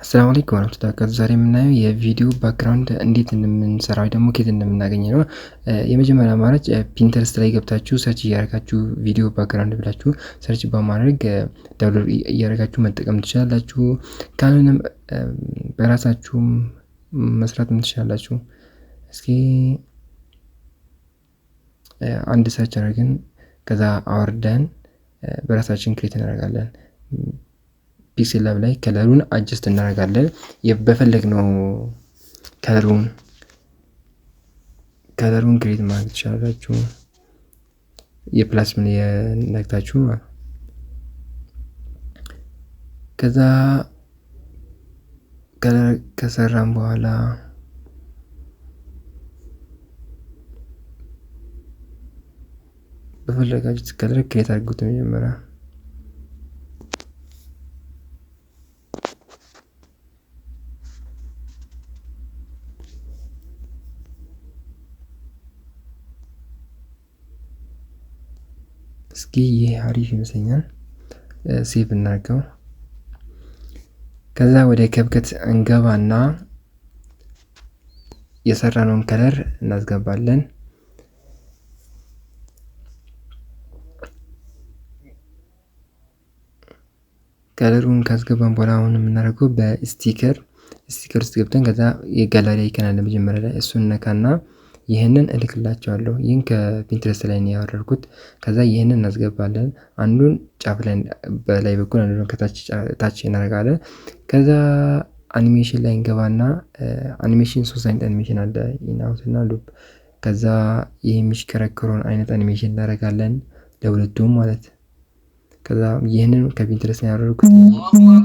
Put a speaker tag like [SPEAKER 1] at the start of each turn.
[SPEAKER 1] አሰላሙ አለይኩም ወራህመቱላሂ ወበረካቱህ። ዛሬ የምናየው የቪዲዮ ባክግራውንድ እንዴት እንደምንሰራ ወይ ደግሞ ከየት እንደምናገኝ ነው። የመጀመሪያ አማራጭ ፒንተረስት ላይ ገብታችሁ ሰርች እያደረጋችሁ ቪዲዮ ባክግራውንድ ብላችሁ ሰርች በማድረግ ዳውንሎድ እያደረጋችሁ መጠቀም ትችላላችሁ። ካልሆነም በራሳችሁም መስራትም ትችላላችሁ። እስኪ አንድ ሰርች አድርገን ከዛ አወርደን በራሳችን ክሬት እናደርጋለን። ፒክሴል ላብ ላይ ከለሩን አጀስት እናደርጋለን። በፈለግነው ከለሩን ክሬት ማድረግ ትችላላችሁ። የፕላስ ምን የነክታችሁ ከዛ ከለር ከሰራን በኋላ በፈለጋችሁት ከለር ክሬት አድርጉት። መጀመሪያ እስኪ ይሄ አሪፍ ይመስለኛል። ሴቭ እናድርገው። ከዛ ወደ ከብከት እንገባና የሰራነውን ከለር እናስገባለን። ከለሩን ካስገባን በኋላ አሁን የምናደርገው በስቲከር ውስጥ ገብተን ከዛ የጋላሪ አይከን አለ መጀመሪያ ላይ እሱን ነካና ይህንን እልክላቸዋለሁ። ይህን ከፒንትረስት ላይ ነው ያወረድኩት። ከዛ ይህንን እናስገባለን። አንዱን ጫፍ ላይ በላይ በኩል አንዱን ከታች እናደርጋለን። ከዛ አኒሜሽን ላይ እንገባና አኒሜሽን 3 አይነት አኒሜሽን አለ፣ ኢንአውት እና ሉፕ። ከዛ ይህ የሚሽከረከረውን አይነት አኒሜሽን እናደርጋለን ለሁለቱም ማለት። ከዛ ይህንን ከፒንትረስት ላይ ያወረድኩት እናስገባለን።